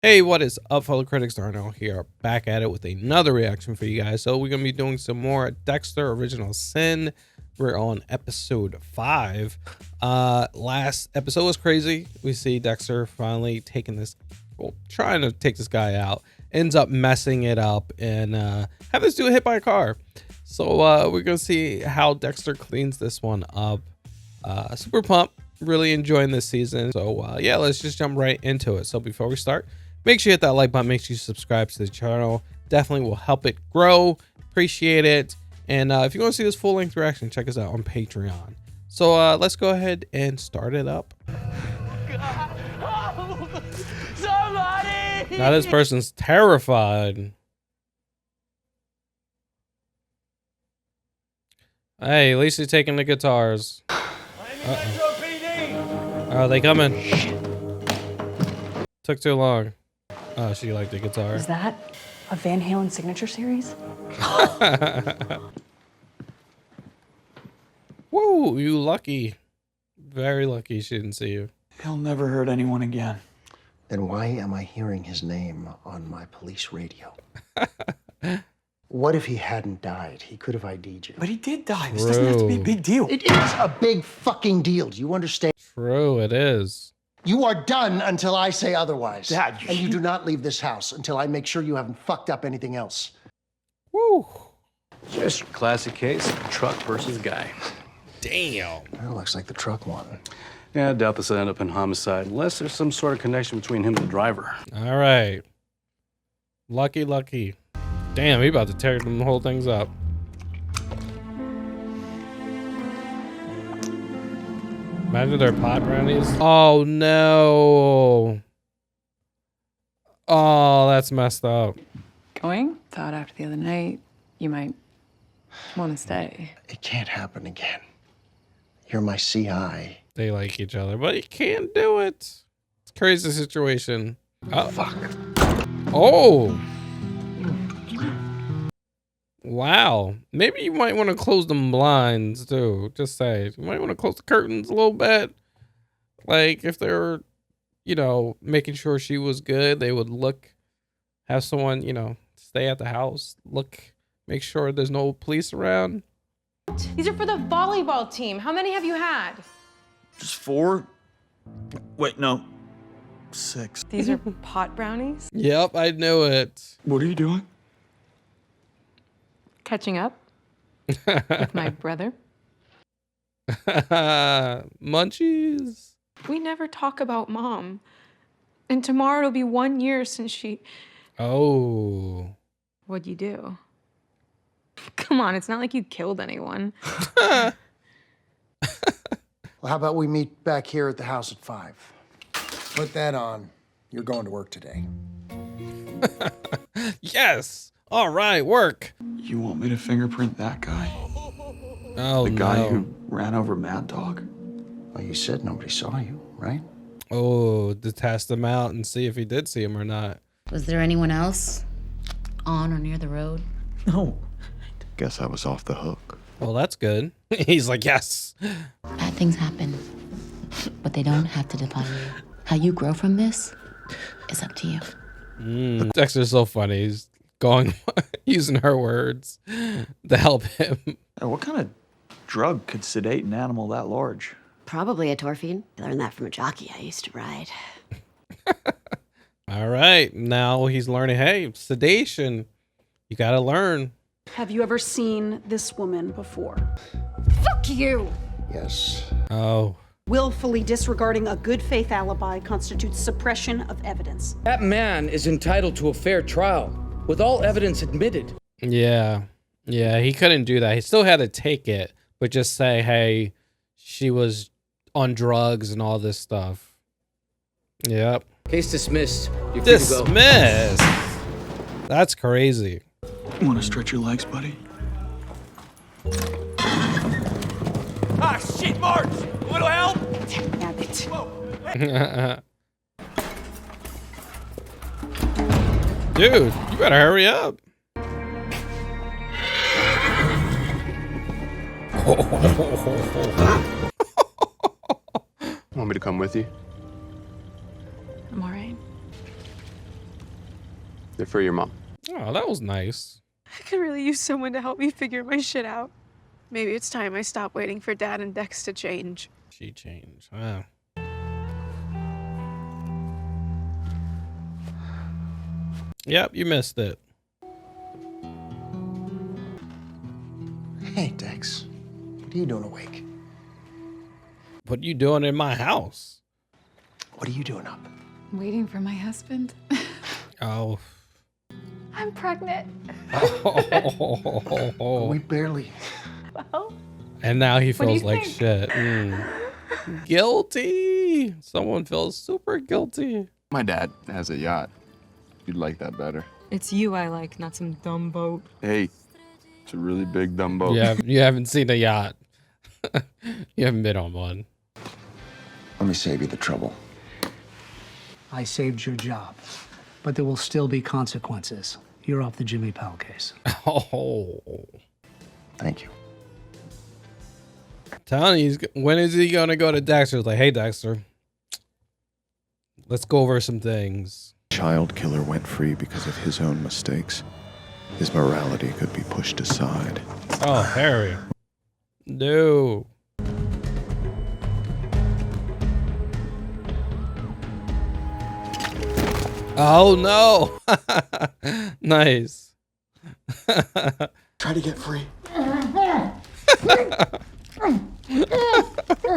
Hey, what is up, fellow critics? Darnell here, back at it with another reaction for you guys. So we're going to be doing some more Dexter Original Sin. We're on episode 5. Last episode was crazy. We see Dexter finally taking this, well, trying to take this guy out. Ends up messing it up and have this dude hit by a car. So we're going to see how Dexter cleans this one up. Super pumped. Really enjoying this season. So yeah, let's just jump right into it. So before we start, make sure you hit that like button, make sure you subscribe to the channel. Definitely will help it grow. Appreciate it. And if you want to see this full-length reaction, check us out on Patreon. So let's go ahead and start it up. Somebody! Now this person's terrified. Hey, at least he's taking the guitars. Oh, they coming. Took too long. Oh, she liked the guitar. Is that a Van Halen signature series? Whoa, you lucky. Very lucky she didn't see you. He'll never hurt anyone again. Then why am I hearing his name on my police radio? What if he hadn't died? He could have ID'd you. But he did die. This doesn't have to be a big deal. It is a big fucking deal. Do you understand? True, it is. You are done until I say otherwise. Dad, and you do not leave this house until I make sure you haven't fucked up anything else. Woo. Just classic case, truck versus guy. Damn. Well, looks like the truck won. Yeah, I doubt this will end up in homicide, unless there's some sort of connection between him and the driver. All right. Lucky, lucky. Damn, he about to tear them whole things up. Imagine they're pot brownies. Oh no. Oh, that's messed up. Going? Thought after the other night, you might want to stay. It can't happen again. You're my CI. They like each other, but he can't do it. It's a crazy situation. Oh. Fuck. Oh. Wow. Maybe you might want to close the blinds too. Just say you might want to close the curtains a little bit. Like if they're, you know, making sure she was good, they would look, have someone, you know, stay at the house, look, make sure there's no police around. These are for the volleyball team. How many have you had? Just 4? Wait, no. 6. These are pot brownies? Yep, I knew it. What are you doing? Catching up with my brother. Munchies. We never talk about Mom. And tomorrow it'll be 1 year since she... Oh. What'd you do? Come on, it's not like you killed anyone. Well, how about we meet back here at the house at 5? Put that on. You're going to work today. Yes. All right, work. You want me to fingerprint that guy? Oh, The guy no. who ran over Mad Dog? Well, you said nobody saw you, right? Oh, to test him out and see if he did see him or not. Was there anyone else on or near the road? No. Guess I was off the hook. Well, that's good. He's like, yes. Bad things happen, but they don't have to define you. How you grow from this is up to you. Dexter's so funny. He's going, using her words to help him. What kind of drug could sedate an animal that large? Probably a torphine. I learned that from a jockey I used to ride. All right. Now he's learning, hey, sedation. You got to learn. Have you ever seen this woman before? Fuck you! Yes. Oh. Willfully disregarding a good faith alibi constitutes suppression of evidence. That man is entitled to a fair trial, with all evidence admitted. Yeah. Yeah, he couldn't do that. He still had to take it, but just say, hey, she was on drugs and all this stuff. Yep. Case dismissed. You're free to go. Dismissed. That's crazy. You want to stretch your legs, buddy? Ah, shit, Marge! A little help? Damn it. Dude, you better hurry up. Want me to come with you? I'm all right. They're for your mom. Oh, that was nice. I could really use someone to help me figure my shit out. Maybe it's time I stop waiting for Dad and Dex to change. She changed. Wow. Yep, you missed it. Hey, Dex. What are you doing awake? What are you doing in my house? What are you doing up? Waiting for my husband. Oh. I'm pregnant. We barely. Well, And now he What do feels you like think? shit. Guilty. Someone feels super guilty. My dad has a yacht. You'd like that better. It's you I like, not some dumb boat. Hey, it's a really big dumb boat. You haven't seen a yacht. You haven't been on one. Let me save you the trouble. I saved your job, but there will still be consequences. You're off the Jimmy Powell case. Oh. Thank you. Telling you, when is he gonna go to Dexter? It's like, hey Dexter, let's go over some things. Child killer went free because of his own mistakes. His morality could be pushed aside. Oh, Harry. No. Oh no. Nice. Try to get free.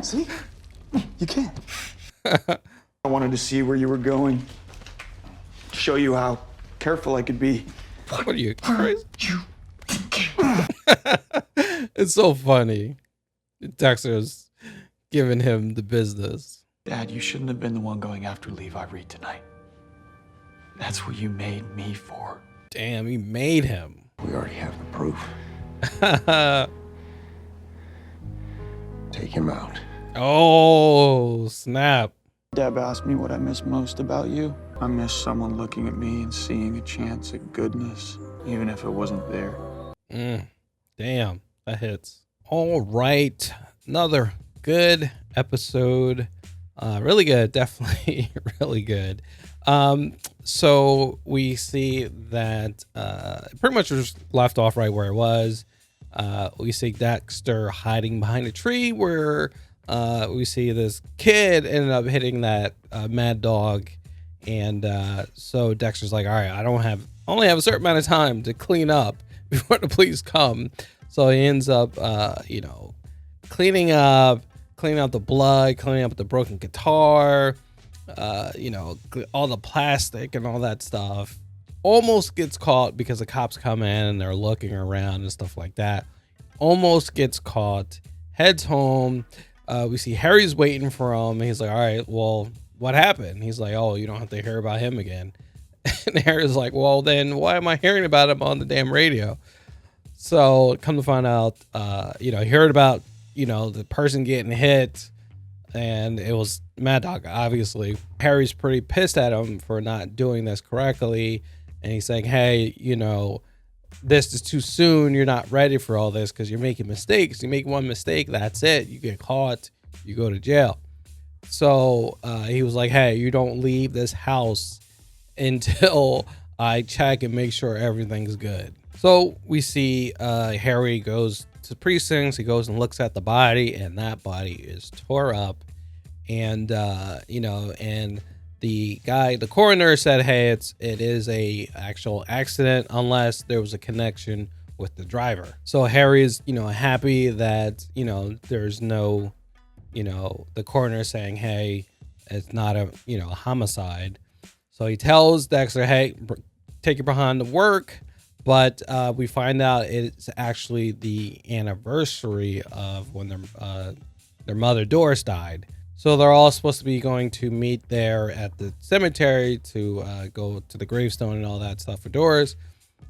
See? You can't. I wanted to see where you were going. Show you how careful I could be. What are you, crazy? It's so funny. Dexter's giving him the business. Dad, you shouldn't have been the one going after Levi Reed tonight. That's what you made me for. Damn, he made him. We already have the proof. Take him out. Oh, snap. Deb asked me what I miss most about you. I miss someone looking at me and seeing a chance at goodness, even if it wasn't there. Damn, that hits. All right, another good episode. Really good, definitely really good. So we see that pretty much just left off right where it was. We see Dexter hiding behind a tree where we see this kid ended up hitting that mad dog. And so Dexter's like, all right, I only have a certain amount of time to clean up before the police come. So he ends up, cleaning up the blood, cleaning up the broken guitar, all the plastic and all that stuff. Almost gets caught because the cops come in and they're looking around and stuff like that. Almost gets caught, heads home. We see Harry's waiting for him. He's like, all right, well, what happened? He's like, oh, you don't have to hear about him again. And Harry's like, well, then why am I hearing about him on the damn radio? So come to find out, he heard about, the person getting hit, and it was Mad Dog, obviously. Harry's pretty pissed at him for not doing this correctly. And he's saying, hey, this is too soon. You're not ready for all this because you're making mistakes. You make one mistake, that's it. You get caught, you go to jail. So he was like, hey, you don't leave this house until I check and make sure everything's good. So we see Harry goes to precincts. He goes and looks at the body, and that body is tore up. And, and the coroner said, hey, it is a actual accident unless there was a connection with the driver. So Harry's, happy that, there's no, the coroner saying, hey, it's not a homicide. So he tells Dexter, hey, take your behind to work. But we find out it's actually the anniversary of when their mother Doris died. So they're all supposed to be going to meet there at the cemetery to go to the gravestone and all that stuff for Doris.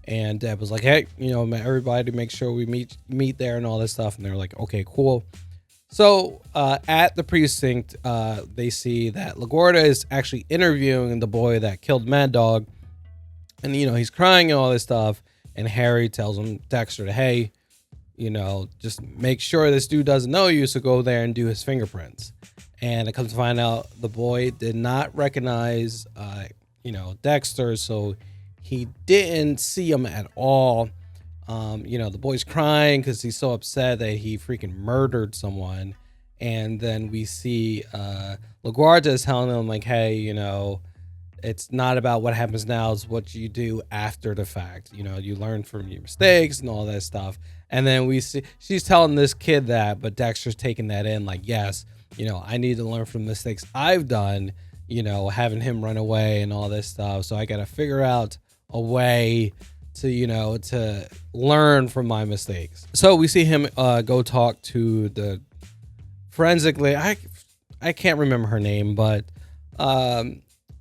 And Deb was like, hey, everybody make sure we meet there and all this stuff. And they're like, okay, cool. So at the precinct, they see that LaGuardia is actually interviewing the boy that killed Mad Dog. And, he's crying and all this stuff. And Harry tells him, Dexter, hey, just make sure this dude doesn't know you. So go there and do his fingerprints. And it comes to find out the boy did not recognize, Dexter. So he didn't see him at all. The boy's crying because he's so upset that he freaking murdered someone. And then we see LaGuardia is telling him like, hey, it's not about what happens now, it's what you do after the fact. You learn from your mistakes and all that stuff. And then we see she's telling this kid that, but Dexter's taking that in like, yes, I need to learn from mistakes I've done, having him run away and all this stuff. So I got to figure out a way to, to learn from my mistakes. So we see him go talk to the forensically, I can't remember her name, but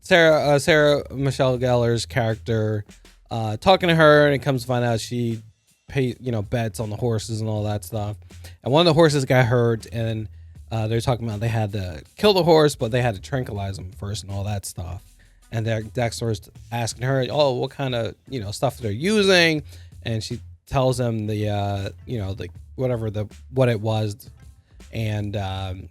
Sarah Michelle Gellar's character, talking to her, and it comes to find out she bets on the horses and all that stuff. And one of the horses got hurt, and they're talking about they had to kill the horse, but they had to tranquilize him first and all that stuff. And Dexter's asking her, oh, what kind of stuff they're using, and she tells him the what it was. And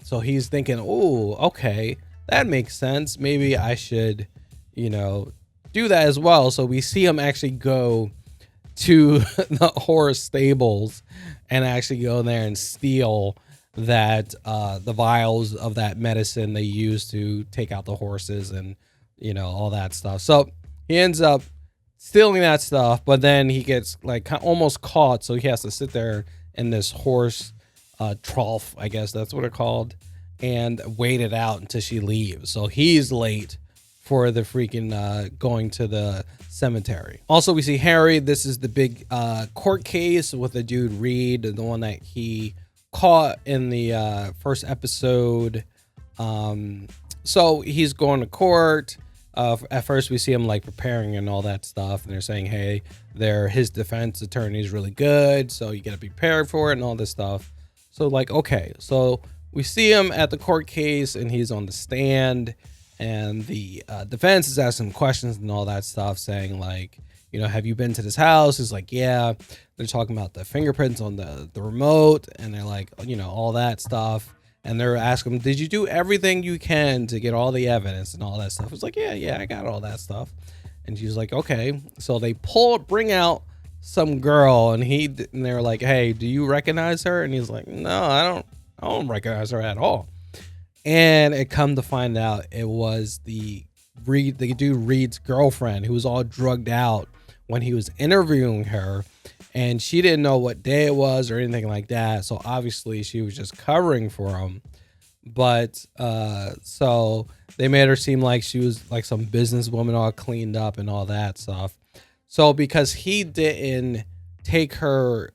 so he's thinking, oh, okay, that makes sense. Maybe I should, do that as well. So we see him actually go to the horse stables and actually go there and steal that the vials of that medicine they use to take out the horses and all that stuff. So he ends up stealing that stuff, but then he gets like almost caught, so he has to sit there in this horse trough, I guess that's what it's called, and wait it out until she leaves. So he's late for the freaking going to the cemetery. Also, we see Harry. This is the big court case with the dude Reed, the one that he caught in the first episode. So he's going to court. At first we see him like preparing and all that stuff, and they're saying, hey, his defense attorney is really good, so you gotta be prepared for it and all this stuff. So like, okay, so we see him at the court case and he's on the stand, and the defense is asking him questions and all that stuff, saying like, have you been to this house? He's like, yeah. They're talking about the fingerprints on the remote, and they're like, all that stuff. And they're asking him, did you do everything you can to get all the evidence and all that stuff? It's like, yeah, I got all that stuff. And she's like, okay. So they bring out some girl, and they're like, hey, do you recognize her? And he's like, no, I don't recognize her at all. And it come to find out it was the dude Reed's girlfriend, who was all drugged out when he was interviewing her, and she didn't know what day it was or anything like that. So obviously she was just covering for him. But so they made her seem like she was like some businesswoman all cleaned up and all that stuff. So because he didn't take her,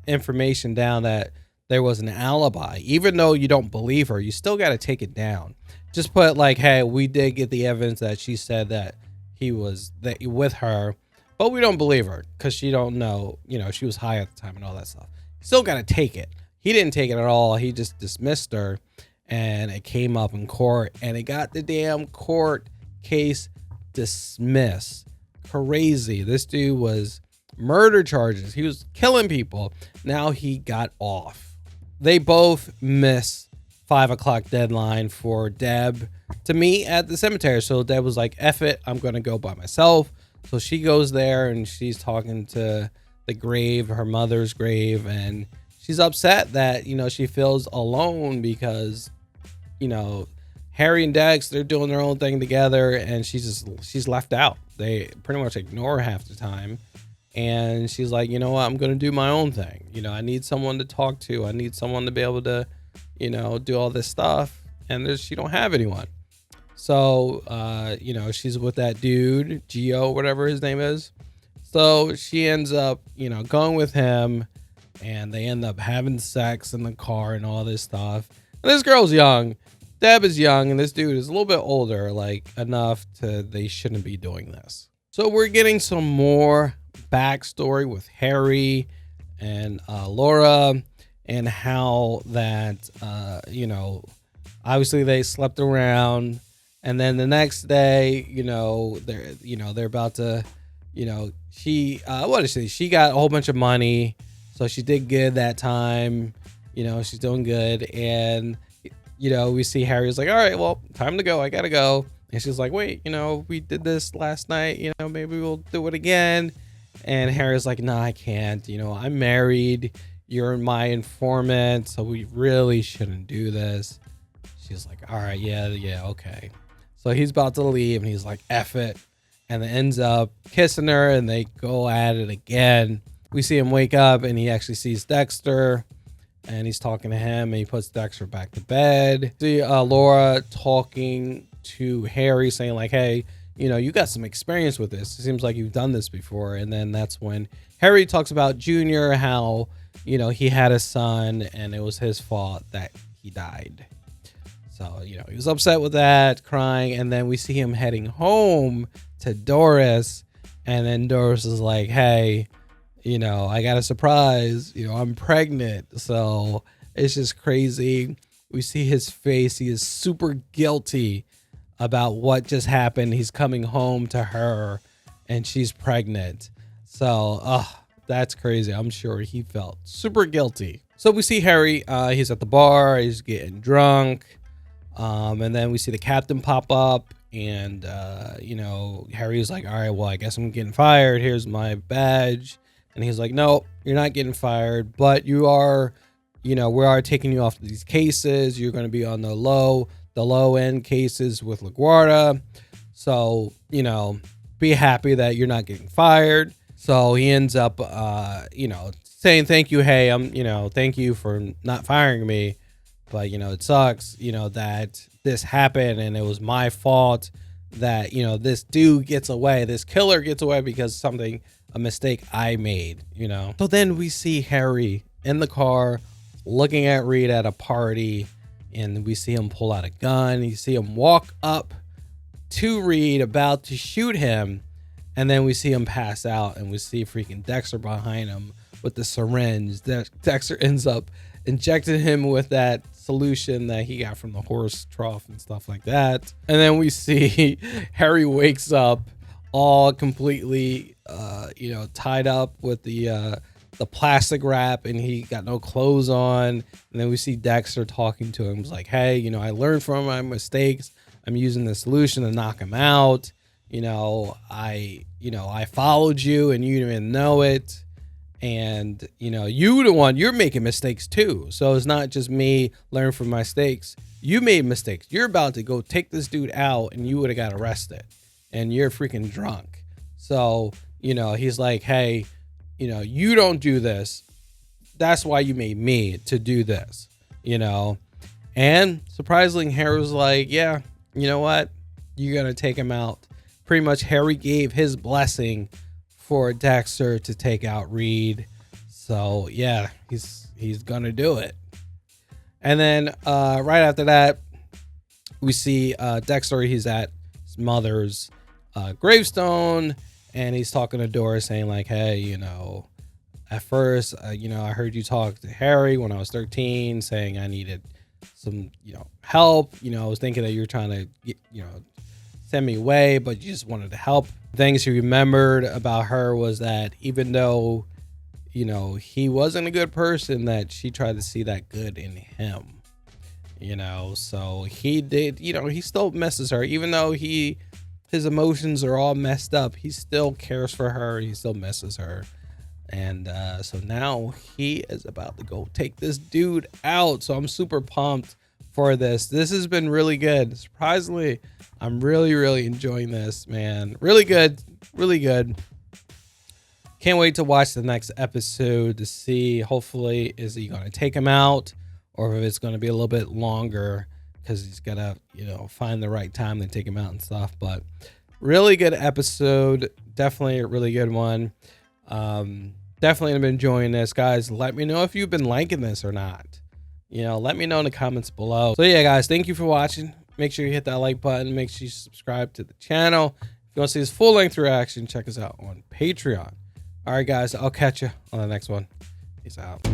information down that there was an alibi, even though you don't believe her, you still got to take it down. Just put like, hey, we did get the evidence that she said that he was with her, but we don't believe her because she don't know, she was high at the time and all that stuff. Still got to take it. He didn't take it at all. He just dismissed her, and it came up in court, and it got the damn court case dismissed. Crazy. This dude was murder charges. He was killing people. Now he got off. They both miss 5 o'clock deadline for Deb to meet at the cemetery. So Deb was like, F it, I'm going to go by myself. So she goes there and she's talking to the grave, her mother's grave, and she's upset that, she feels alone because, Harry and Dex, they're doing their own thing together, and she's left out. They pretty much ignore her half the time. And she's like, you know what, I'm going to do my own thing. I need someone to talk to. I need someone to be able to, do all this stuff. And she don't have anyone. So, she's with that dude, Gio, whatever his name is. So she ends up, going with him, and they end up having sex in the car and all this stuff. And this girl's young. Deb is young, and this dude is a little bit older, like enough they shouldn't be doing this. So we're getting some more backstory with Harry and Laura, and how that, obviously they slept around. And then the next day, they're about to, she got a whole bunch of money. So she did good that time. She's doing good. And, we see Harry's like, all right, well, time to go. I got to go. And she's like, wait, you know, we did this last night, you know, maybe we'll do it again. And Harry's like, no, I can't, you know, I'm married, you're my informant, so we really shouldn't do this. She's like, all right, yeah, okay. So he's about to leave and he's like, F it. And then ends up kissing her and they go at it again. We see him wake up and he actually sees Dexter and he's talking to him and he puts Dexter back to bed. See Laura talking to Harry saying like, hey, you know, you got some experience with this. It seems like you've done this before. And then that's when Harry talks about Junior, how, you know, he had a son and it was his fault that he died. So, you know, he was upset with that, crying. And then we see him heading home to Doris. And then Doris is like, hey, you know, I got a surprise. You know, I'm pregnant. So it's just crazy. We see his face. He is super guilty about what just happened. He's coming home to her and she's pregnant. So, that's crazy. I'm sure he felt super guilty. So we see Harry. He's at the bar. He's getting drunk. And then we see the captain pop up and, you know, Harry's like, all right, well, I guess I'm getting fired. Here's my badge. And he's like, no, you're not getting fired, but you are, you know, we are taking you off these cases. You're going to be on the low end cases with LaGuardia. So, you know, be happy that you're not getting fired. So he ends up, you know, saying, thank you. Hey, you know, thank you for not firing me. But, you know, it sucks, you know, that this happened and it was my fault that, you know, this dude gets away. This killer gets away because a mistake I made, you know. So then we see Harry in the car looking at Reed at a party and we see him pull out a gun. You see him walk up to Reed about to shoot him. And then we see him pass out and we see freaking Dexter behind him with the syringe. Dexter ends up injecting him with that solution that he got from the horse trough and stuff like that. And then we see Harry wakes up all completely, you know, tied up with the plastic wrap and he got no clothes on. And then we see Dexter talking to him. He's like, hey, you know, I learned from my mistakes. I'm using the solution to knock him out. You know, I followed you and you didn't even know it. And, you know, you're making mistakes too. So it's not just me learning from my mistakes. You made mistakes. You're about to go take this dude out and you would have got arrested and you're freaking drunk. So, you know, he's like, hey, you know, you don't do this. That's why you made me to do this, you know? And surprisingly, Harry was like, yeah, you know what? You're going to take him out. Pretty much Harry gave his blessing for Dexter to take out Reed. So yeah, he's gonna do it. And then right after that, we see Dexter. He's at his mother's gravestone and he's talking to Doris saying like, hey, you know, at first, you know, I heard you talk to Harry when I was 13 saying I needed some, you know, help. You know, I was thinking that you were trying to get, you know, send me away, but you just wanted to help. Things she remembered about her was that even though, you know, he wasn't a good person, that she tried to see that good in him, you know. So he did, you know, he still misses her, even though his emotions are all messed up. He still cares for her. He still misses her. And so now he is about to go take this dude out. So I'm super pumped for this. This has been really good. Surprisingly, I'm really enjoying this, man. Really good. Can't wait to watch the next episode to see, hopefully, is he going to take him out or if it's going to be a little bit longer because he's got to, you know, find the right time to take him out and stuff. But really good episode. Definitely a really good one. Definitely been enjoying this, guys. Let me know if you've been liking this or not. You know, let me know in the comments below. So yeah, guys, thank you for watching. Make sure you hit that like button. Make sure you subscribe to the channel. If you want to see this full-length reaction, check us out on Patreon. All right, guys, I'll catch you on the next one. Peace out.